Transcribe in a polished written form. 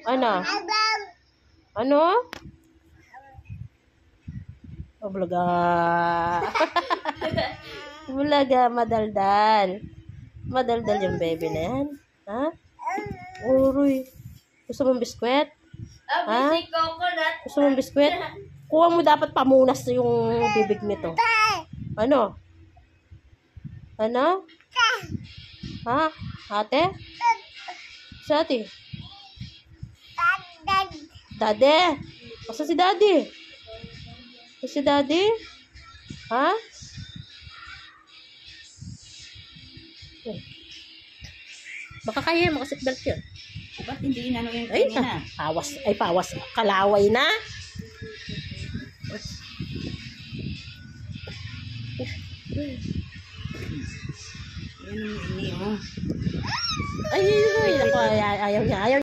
Ano? Ano? Oh, bulaga. Bulaga, madaldal. Madaldal yung baby na yan. Ha? Uroy. Gusto mong biskwit? Ha? Gusto mong biskwit? Kuha mo dapat pamunas yung bibig nito. Ano? Ano? Ha? Ate? Si ate? Daddy? Asa si daddy? Asa si daddy? Ha? Baka kaya makaseatbelt yun. Ba't hindi inano yung Ay, kanina? pawas. Ay, pawas. Kalaway na. Yan ang ini, oh. Ay, ayaw niya. Ayaw